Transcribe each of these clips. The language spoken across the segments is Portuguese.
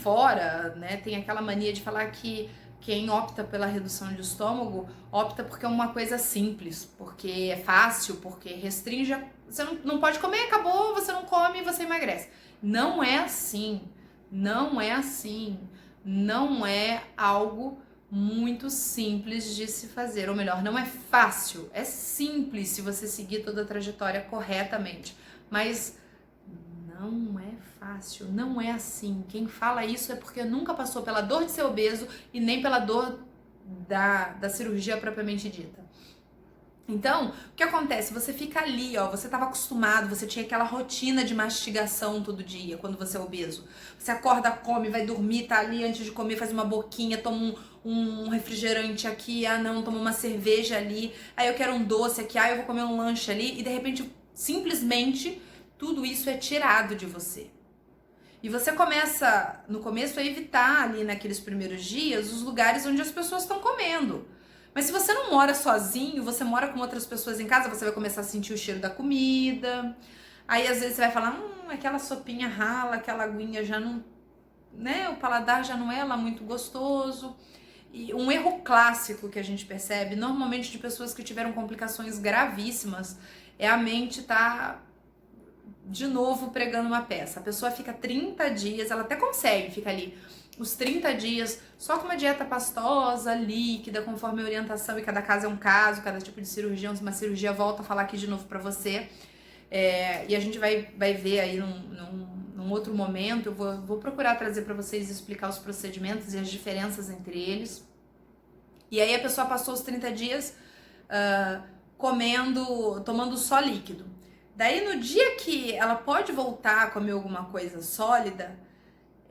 fora, né, tem aquela mania de falar que quem opta pela redução de estômago opta porque é uma coisa simples, porque é fácil, porque restringe. Você não pode comer, acabou, você não come, você emagrece. Não é assim. Não é assim. Não é algo muito simples de se fazer. Ou melhor, não é fácil. É simples se você seguir toda a trajetória corretamente. Mas não é fácil, não é assim. Quem fala isso é porque nunca passou pela dor de ser obeso e nem pela dor da cirurgia propriamente dita. Então, o que acontece? Você fica ali, ó, você estava acostumado, você tinha aquela rotina de mastigação todo dia, quando você é obeso. Você acorda, come, vai dormir, tá ali antes de comer, faz uma boquinha, toma um refrigerante aqui, ah não, toma uma cerveja ali, aí eu quero um doce aqui, ah eu vou comer um lanche ali, e de repente, simplesmente, tudo isso é tirado de você. E você começa, no começo, a evitar ali naqueles primeiros dias os lugares onde as pessoas estão comendo. Mas se você não mora sozinho, você mora com outras pessoas em casa, você vai começar a sentir o cheiro da comida. Aí às vezes você vai falar, aquela sopinha rala, aquela aguinha já não, né, o paladar já não é lá muito gostoso. E um erro clássico que a gente percebe, normalmente de pessoas que tiveram complicações gravíssimas, é a mente tá de novo pregando uma peça. A pessoa fica 30 dias, ela até consegue, fica ali os 30 dias só com uma dieta pastosa, líquida, conforme a orientação, e cada caso é um caso, cada tipo de cirurgia, uma cirurgia, volta a falar aqui de novo pra você. E a gente vai ver aí num outro momento, eu vou procurar trazer pra vocês e explicar os procedimentos e as diferenças entre eles. E aí a pessoa passou os 30 dias tomando só líquido. Daí no dia que ela pode voltar a comer alguma coisa sólida,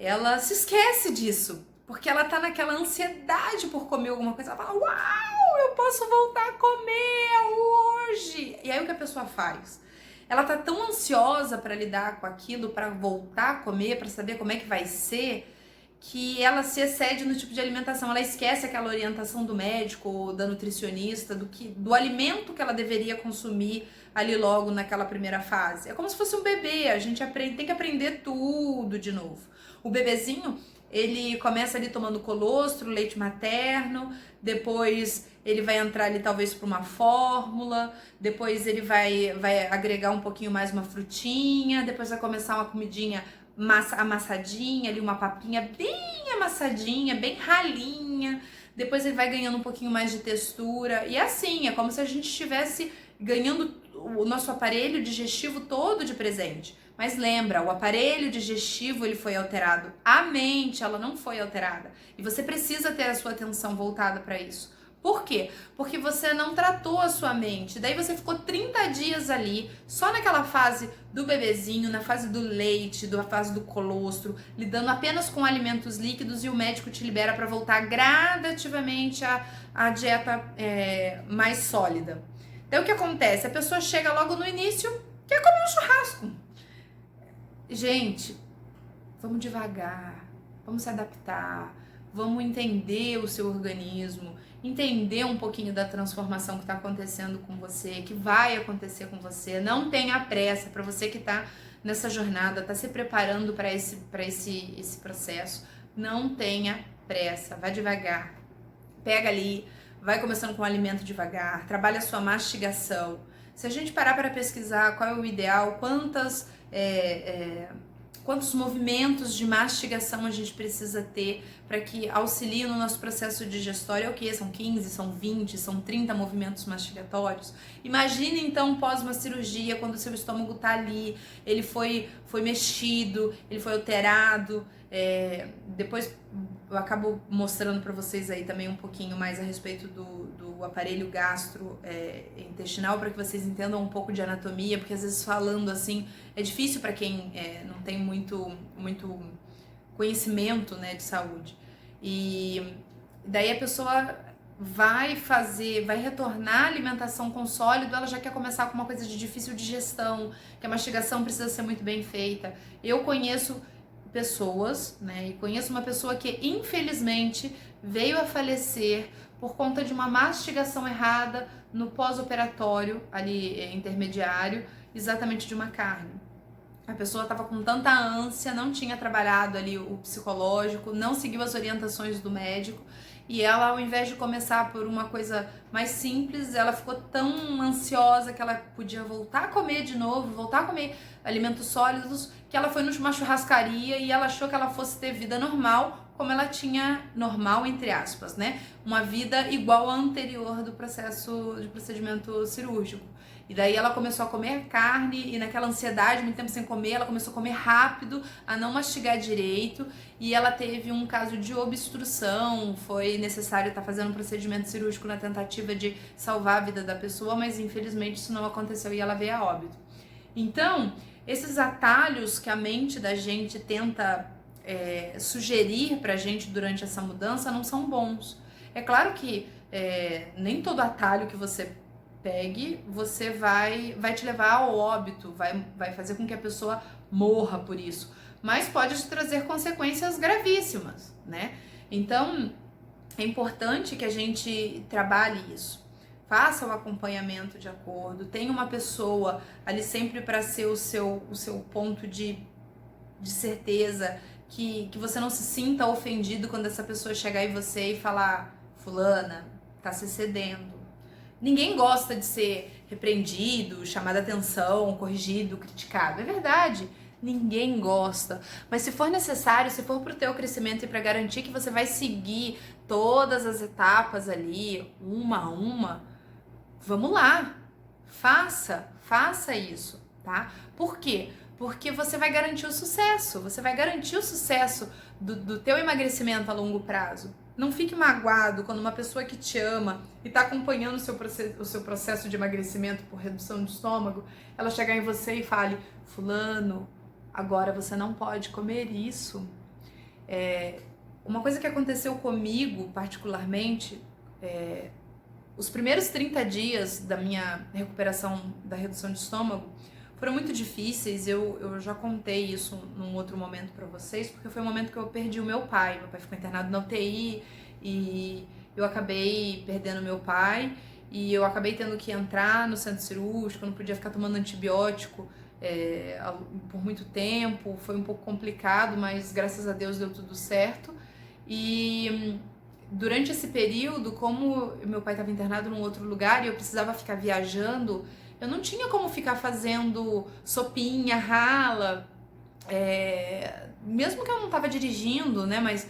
ela se esquece disso, porque ela tá naquela ansiedade por comer alguma coisa. Ela fala, uau, eu posso voltar a comer hoje. E aí o que a pessoa faz? Ela tá tão ansiosa para lidar com aquilo, para voltar a comer, para saber como é que vai ser, que ela se excede no tipo de alimentação, ela esquece aquela orientação do médico ou da nutricionista, do alimento que ela deveria consumir ali logo naquela primeira fase. É como se fosse um bebê, a gente tem que aprender tudo de novo. O bebezinho, ele começa ali tomando colostro, leite materno, depois ele vai entrar ali talvez para uma fórmula, depois ele vai agregar um pouquinho mais uma frutinha, depois vai começar uma comidinha amassadinha ali, uma papinha bem amassadinha, bem ralinha, depois ele vai ganhando um pouquinho mais de textura, e assim, é como se a gente estivesse ganhando o nosso aparelho digestivo todo de presente. Mas lembra, o aparelho digestivo ele foi alterado, a mente ela não foi alterada, e você precisa ter a sua atenção voltada para isso. Por quê? Porque você não tratou a sua mente. Daí você ficou 30 dias ali, só naquela fase do bebezinho, na fase do leite, na fase do colostro, lidando apenas com alimentos líquidos, e o médico te libera para voltar gradativamente à dieta mais sólida. Então o que acontece? A pessoa chega logo no início, quer comer um churrasco. Gente, vamos devagar, vamos se adaptar, vamos entender o seu organismo, entender um pouquinho da transformação que está acontecendo com você, que vai acontecer com você. Não tenha pressa, para você que está nessa jornada, está se preparando para esse processo. Não tenha pressa, vá devagar. Pega ali, vai começando com o alimento devagar, trabalha a sua mastigação. Se a gente parar para pesquisar qual é o ideal, quantos movimentos de mastigação a gente precisa ter para que auxilie no nosso processo digestório, é o que? São 15, são 20, são 30 movimentos mastigatórios. Imagine então pós uma cirurgia, quando o seu estômago tá ali, ele foi mexido, ele foi alterado. Depois eu acabo mostrando para vocês aí também um pouquinho mais a respeito do aparelho gastrointestinal, para que vocês entendam um pouco de anatomia, porque às vezes falando assim é difícil para quem não tem muito conhecimento, né, de saúde. E daí a pessoa vai retornar à alimentação com sólido, ela já quer começar com uma coisa de difícil digestão, que a mastigação precisa ser muito bem feita. Eu conheço pessoas, né, e conheço uma pessoa que infelizmente veio a falecer por conta de uma mastigação errada no pós-operatório ali intermediário, exatamente de uma carne. A pessoa estava com tanta ânsia, não tinha trabalhado ali o psicológico, não seguiu as orientações do médico. E ela, ao invés de começar por uma coisa mais simples, ela ficou tão ansiosa que ela podia voltar a comer de novo, voltar a comer alimentos sólidos, que ela foi numa churrascaria e ela achou que ela fosse ter vida normal, como ela tinha, normal entre aspas, né? Uma vida igual à anterior do processo de procedimento cirúrgico. E daí ela começou a comer carne e naquela ansiedade, muito tempo sem comer, ela começou a comer rápido, a não mastigar direito e ela teve um caso de obstrução, foi necessário estar fazendo um procedimento cirúrgico na tentativa de salvar a vida da pessoa, mas infelizmente isso não aconteceu e ela veio a óbito. Então, esses atalhos que a mente da gente tenta sugerir pra gente durante essa mudança não são bons. É claro que nem todo atalho que você pegue, você vai te levar ao óbito, vai fazer com que a pessoa morra por isso, mas pode te trazer consequências gravíssimas, né? Então, é importante que a gente trabalhe isso, faça o acompanhamento de acordo, tenha uma pessoa ali sempre para ser o seu ponto de certeza, que você não se sinta ofendido quando essa pessoa chegar em você e falar: fulana, tá se excedendo. Ninguém gosta de ser repreendido, chamado a atenção, corrigido, criticado. É verdade, ninguém gosta. Mas se for necessário, se for pro teu crescimento e para garantir que você vai seguir todas as etapas ali, uma a uma, vamos lá. Faça isso, tá? Por quê? Porque você vai garantir o sucesso. Você vai garantir o sucesso do teu emagrecimento a longo prazo. Não fique magoado quando uma pessoa que te ama e está acompanhando o seu processo de emagrecimento por redução de estômago, ela chegar em você e fale: fulano, agora você não pode comer isso. Uma coisa que aconteceu comigo particularmente, os primeiros 30 dias da minha recuperação da redução de estômago foram muito difíceis. Eu já contei isso num outro momento pra vocês, porque foi o momento que eu perdi o meu pai. Meu pai ficou internado na UTI e eu acabei perdendo meu pai e eu acabei tendo que entrar no centro cirúrgico, eu não podia ficar tomando antibiótico por muito tempo. Foi um pouco complicado, mas graças a Deus deu tudo certo. E durante esse período, como meu pai estava internado num outro lugar e eu precisava ficar viajando, eu não tinha como ficar fazendo sopinha, rala, mesmo que eu não tava dirigindo, né, mas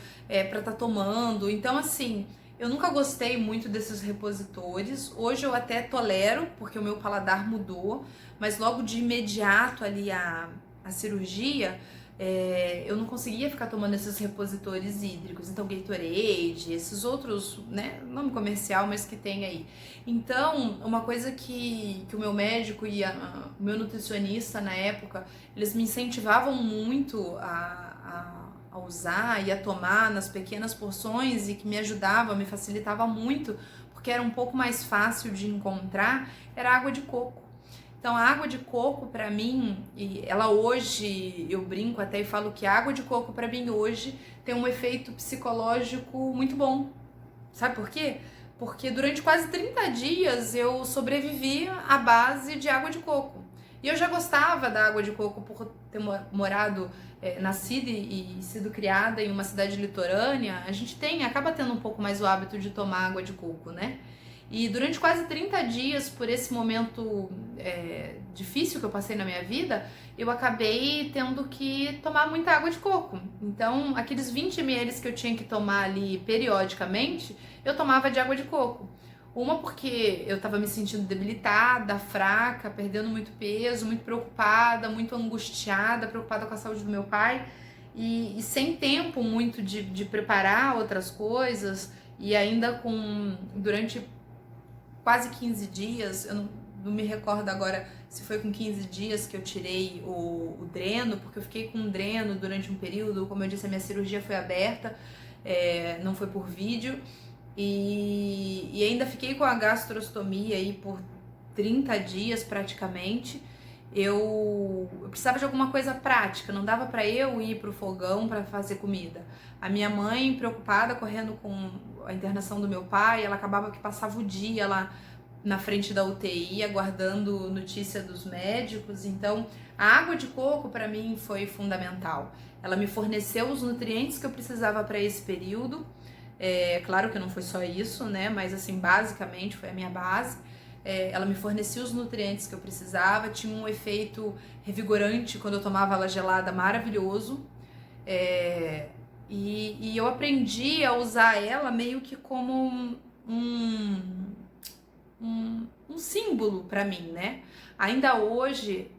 pra estar tomando. Então, assim, eu nunca gostei muito desses repositores. Hoje eu até tolero, porque o meu paladar mudou, mas logo de imediato ali a cirurgia, eu não conseguia ficar tomando esses repositores hídricos, então Gatorade, esses outros, né, nome comercial, mas que tem aí. Então, uma coisa que o meu médico e o meu nutricionista na época, eles me incentivavam muito a usar e a tomar nas pequenas porções e que me ajudava, me facilitava muito, porque era um pouco mais fácil de encontrar, era água de coco. Então, a água de coco pra mim, e ela hoje, eu brinco até e falo que a água de coco pra mim hoje tem um efeito psicológico muito bom. Sabe por quê? Porque durante quase 30 dias eu sobrevivi à base de água de coco. E eu já gostava da água de coco por ter morado, nascida e sido criada em uma cidade litorânea. A gente acaba tendo um pouco mais o hábito de tomar água de coco, né? E durante quase 30 dias, por esse momento difícil que eu passei na minha vida, eu acabei tendo que tomar muita água de coco. Então, aqueles 20 ml que eu tinha que tomar ali periodicamente, eu tomava de água de coco. Uma porque eu tava me sentindo debilitada, fraca, perdendo muito peso, muito preocupada, muito angustiada, preocupada com a saúde do meu pai e sem tempo muito de preparar outras coisas e ainda durante quase 15 dias, eu não me recordo agora se foi com 15 dias que eu tirei o dreno, porque eu fiquei com um dreno durante um período, como eu disse, a minha cirurgia foi aberta, não foi por vídeo, e ainda fiquei com a gastrostomia aí por 30 dias praticamente. Eu precisava de alguma coisa prática, não dava pra eu ir pro fogão pra fazer comida. A minha mãe, preocupada, correndo com a internação do meu pai, ela acabava que passava o dia lá na frente da UTI, aguardando notícia dos médicos. Então, a água de coco para mim foi fundamental. Ela me forneceu os nutrientes que eu precisava para esse período. Claro que não foi só isso, né? Mas assim, basicamente foi a minha base. Ela me fornecia os nutrientes que eu precisava, tinha um efeito revigorante quando eu tomava ela gelada, maravilhoso. E eu aprendi a usar ela meio que como um símbolo para mim, né? Ainda hoje,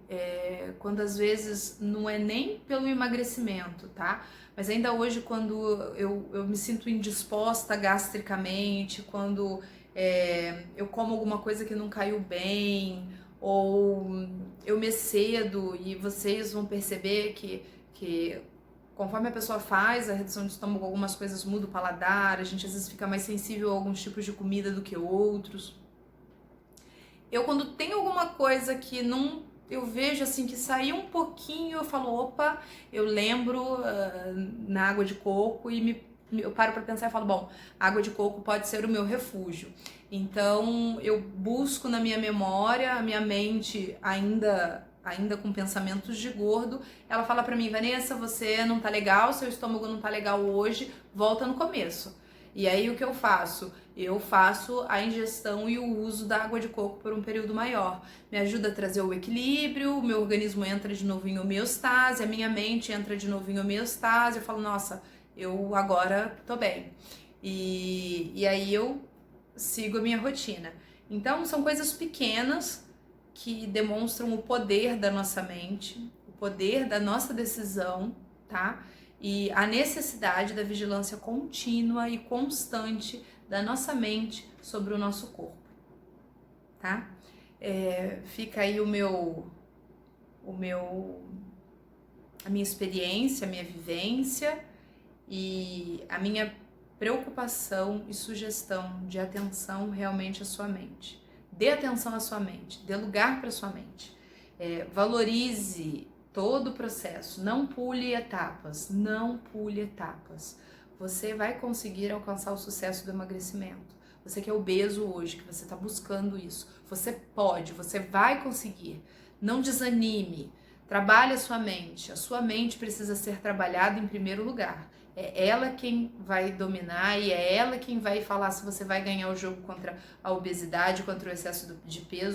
quando às vezes não é nem pelo emagrecimento, tá? Mas ainda hoje, quando eu me sinto indisposta gastricamente, quando eu como alguma coisa que não caiu bem, ou eu me excedo, e vocês vão perceber que conforme a pessoa faz a redução de estômago, algumas coisas mudam o paladar, a gente às vezes fica mais sensível a alguns tipos de comida do que outros. Eu, quando tem alguma coisa que não, eu vejo assim que saiu um pouquinho, eu falo, opa, eu lembro na água de coco e eu paro para pensar e falo, bom, a água de coco pode ser o meu refúgio. Então eu busco na minha memória, a minha mente ainda com pensamentos de gordo, ela fala para mim, Vanessa, você não tá legal, seu estômago não tá legal hoje, volta no começo. E aí o que eu faço? Eu faço a ingestão e o uso da água de coco por um período maior. Me ajuda a trazer o equilíbrio, o meu organismo entra de novo em homeostase, a minha mente entra de novo em homeostase, eu falo, nossa, eu agora tô bem. E aí eu sigo a minha rotina. Então são coisas pequenas que demonstram o poder da nossa mente, o poder da nossa decisão, tá? E a necessidade da vigilância contínua e constante da nossa mente sobre o nosso corpo, tá? Fica aí a minha experiência, a minha vivência e a minha preocupação e sugestão de atenção realmente à sua mente. Dê atenção à sua mente, dê lugar para sua mente. Valorize todo o processo, não pule etapas, não pule etapas. Você vai conseguir alcançar o sucesso do emagrecimento. Você que é obeso hoje, que você está buscando isso, você pode, você vai conseguir. Não desanime, trabalhe a sua mente precisa ser trabalhada em primeiro lugar. É ela quem vai dominar e é ela quem vai falar se você vai ganhar o jogo contra a obesidade, contra o excesso de peso.